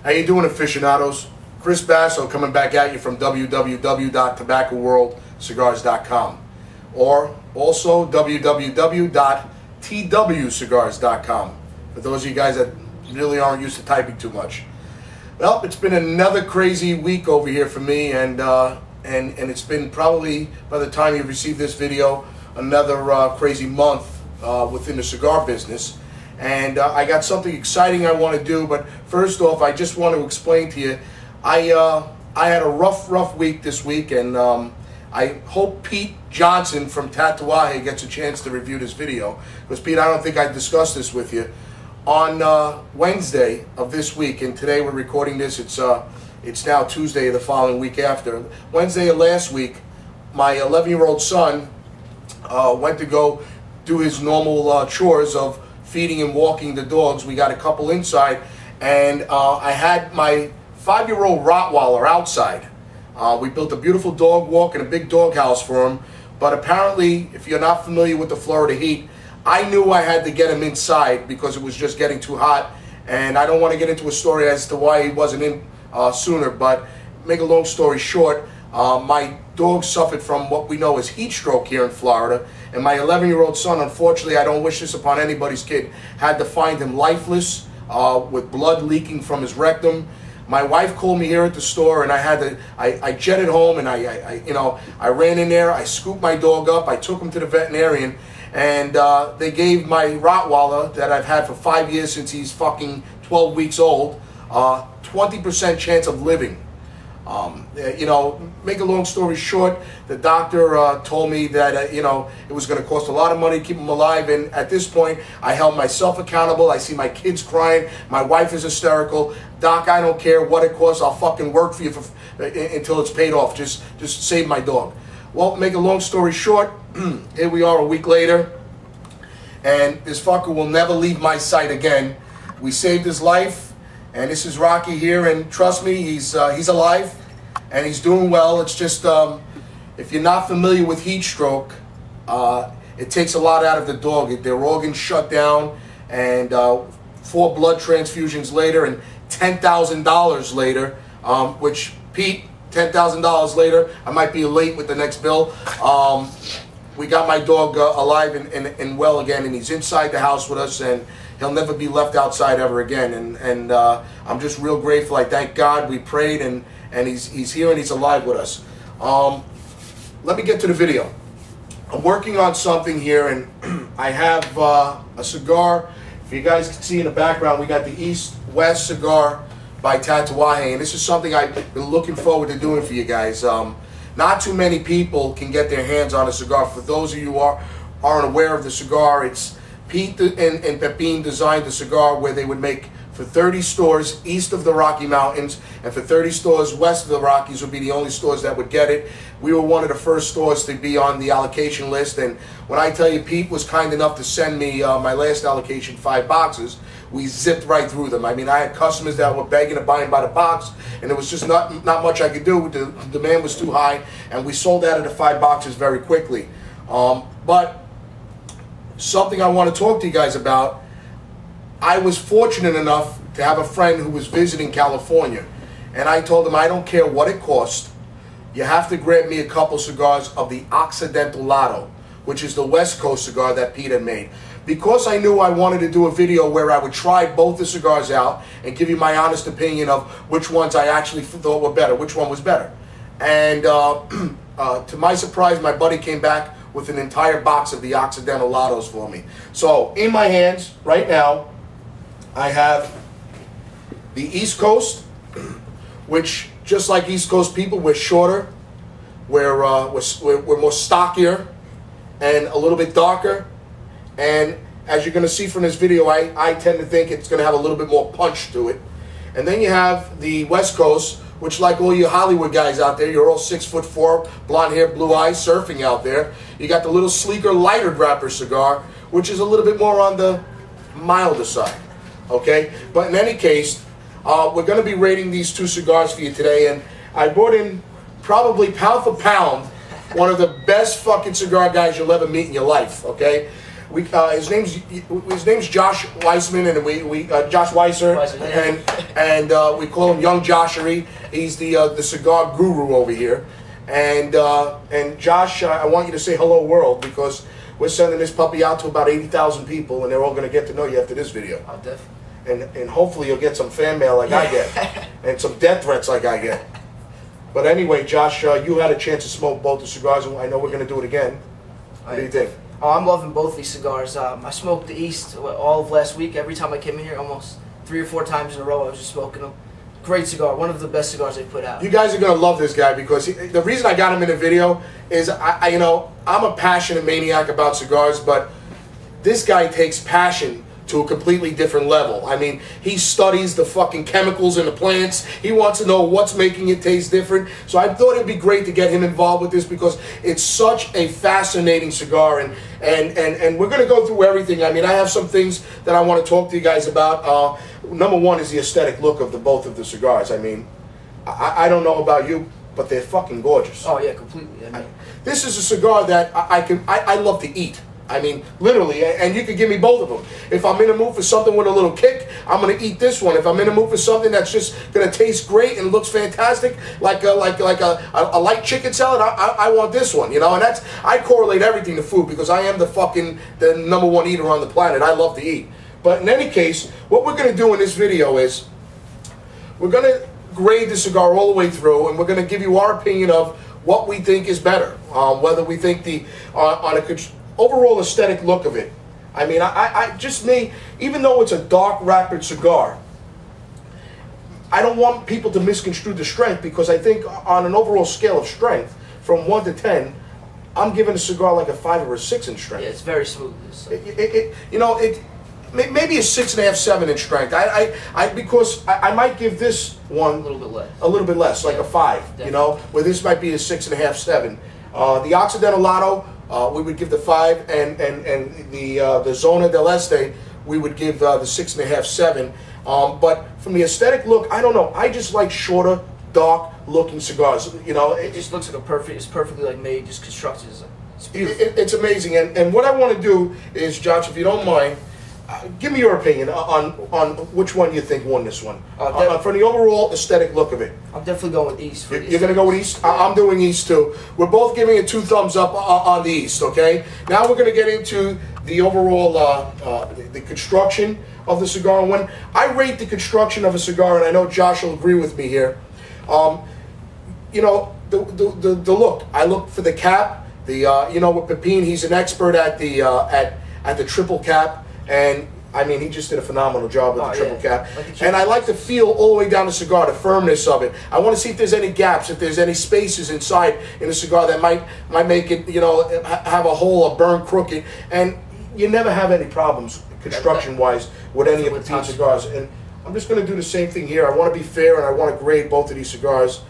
How you doing, aficionados? Kris Basso coming back at you from www.tobaccoworldcigars.com or also www.twcigars.com for those of you guys that really aren't used to typing too much. Well, it's been another crazy week over here for me, and it's been probably, by the time you receive this video, another crazy month within the cigar business. And I got something exciting I want to do, but first off, I just want to explain to you, I had a rough week this week, and I hope Pete Johnson from Tatuaje gets a chance to review this video, because Pete, I don't think I discussed this with you. On Wednesday of this week, and today we're recording this, it's now Tuesday of the following week after. Wednesday of last week, my 11-year-old son went to go do his normal chores of feeding and walking the dogs. We got a couple inside, and I had my 5-year-old Rottweiler outside. We built a beautiful dog walk and a big dog house for him, but apparently, if you're not familiar with the Florida heat, I knew I had to get him inside because it was just getting too hot, and I don't want to get into a story as to why he wasn't in sooner, but make a long story short, my dog suffered from what we know as heat stroke here in Florida, and my 11-year-old son, unfortunately, I don't wish this upon anybody's kid, had to find him lifeless with blood leaking from his rectum. My wife called me here at the store, and I jetted home, and I ran in there, I scooped my dog up, I took him to the veterinarian, and they gave my Rottweiler that I've had for 5 years since he's fucking 12 weeks old, 20% chance of living. Make a long story short, the doctor told me that it was going to cost a lot of money to keep him alive, and at this point I held myself accountable. I see my kids crying, my wife is hysterical. Doc, I don't care what it costs, I'll fucking work for you until it's paid off. Just save my dog. Well, make a long story short, here we are a week later, and this fucker will never leave my sight again. We saved his life, and this is Rocky here, and trust me, he's alive, and he's doing well. It's just, if you're not familiar with heat stroke, it takes a lot out of the dog. Their organs shut down, and 4 blood transfusions later, and $10,000 later, which, Pete, $10,000 later, I might be late with the next bill. We got my dog alive and well again, and he's inside the house with us, and he'll never be left outside ever again. And I'm just real grateful. I thank God. We prayed, and he's here and he's alive with us. Let me get to the video. I'm working on something here, and I have a cigar. If you guys can see in the background, we got the East West Cigar by Tatuaje, and this is something I've been looking forward to doing for you guys. Not too many people can get their hands on a cigar. For those of you who aren't aware of the cigar, it's Pete and Pepin designed the cigar where they would make for 30 stores east of the Rocky Mountains, and for 30 stores west of the Rockies would be the only stores that would get it. We were one of the first stores to be on the allocation list, and when I tell you Pete was kind enough to send me my last allocation 5 boxes, we zipped right through them. I mean, I had customers that were begging to buy them by the box, and there was just not much I could do. The demand was too high, and we sold out of the 5 boxes very quickly. But something I want to talk to you guys about, I was fortunate enough to have a friend who was visiting California, and I told him I don't care what it costs, you have to grab me a couple cigars of the Occidental Lotto, which is the West Coast cigar that Pete had made. Because I knew I wanted to do a video where I would try both the cigars out and give you my honest opinion of which ones I actually thought were better, which one was better. And to my surprise, my buddy came back with an entire box of the Occidental Lottos for me. So in my hands right now, I have the East Coast, which just like East Coast people, we're shorter, we're more stockier, and a little bit darker. And as you're going to see from this video, I tend to think it's going to have a little bit more punch to it. And then you have the West Coast, which, like all you Hollywood guys out there, you're all 6'4", blonde hair, blue eyes, surfing out there. You got the little sleeker, lighter wrapper cigar, which is a little bit more on the milder side. Okay? But in any case, we're going to be rating these 2 cigars for you today, and I brought in probably pound for pound one of the best fucking cigar guys you'll ever meet in your life. Okay? his name's Josh Weissman, and Josh Weisser, and we call him Young Joshery. He's the cigar guru over here, and Josh, I want you to say hello world, because we're sending this puppy out to about 80,000 people, and they're all going to get to know you after this video. Oh, definitely. And hopefully you'll get some fan mail like I get, and some death threats like I get. But anyway, Josh, you had a chance to smoke both the cigars, and I know we're going to do it again. What do you think? Oh, I'm loving both these cigars. I smoked the East all of last week. Every time I came in here, almost 3 or 4 times in a row, I was just smoking them. Great cigar, one of the best cigars they put out. You guys are gonna love this guy, because the reason I got him in the video is I'm a passionate maniac about cigars, but this guy takes passion to a completely different level. I mean, he studies the fucking chemicals in the plants. He wants to know what's making it taste different. So I thought it'd be great to get him involved with this, because it's such a fascinating cigar, and we're gonna go through everything. I mean, I have some things that I want to talk to you guys about. Number one is the aesthetic look of both of the cigars. I mean, I don't know about you, but they're fucking gorgeous. Oh yeah, completely. I mean, this is a cigar that I love to eat. I mean, literally, and you could give me both of them. If I'm in the mood for something with a little kick, I'm gonna eat this one. If I'm in the mood for something that's just gonna taste great and looks fantastic, like a light chicken salad, I want this one. And I correlate everything to food, because I am the number one eater on the planet. I love to eat. But in any case, what we're gonna do in this video is we're gonna grade the cigar all the way through, and we're gonna give you our opinion of what we think is better, whether we think on a overall aesthetic look of it. I mean, even though it's a dark wrappered cigar, I don't want people to misconstrue the strength, because I think on an overall scale of strength, from 1 to 10, I'm giving a cigar like a 5 or a 6 in strength. yeah, it's very smooth. Maybe a 6.5, 7 in strength. Because I might give this one A little bit less. A little bit less, like a 5. Definitely. Where this might be a 6.5, 7. The Occidentalato, we would give the 5, and the Zona del Este, we would give the 6.5, 7. But from the aesthetic look, I don't know. I just like shorter, dark looking cigars. It just looks like it's perfectly like made, just constructed. It's amazing. And what I want to do is, Josh, if you don't mind, give me your opinion on which one you think won this one. For the overall aesthetic look of it. I'm definitely going with East. You're going to go with East? Yeah. I'm doing East too. We're both giving it 2 thumbs up on the East, okay? Now we're going to get into the overall, the construction of the cigar. And when I rate the construction of a cigar, and I know Josh will agree with me here, the look. I look for the cap. With Pepin, he's an expert at the triple cap. And I mean, he just did a phenomenal job with the triple cap. And I like to feel all the way down the cigar, the firmness of it. I want to see if there's any gaps, if there's any spaces inside in the cigar that might make it, have a hole or burn crooked. And you never have any problems construction-wise with any of the Pepin cigars. And I'm just going to do the same thing here. I want to be fair, and I want to grade both of these cigars.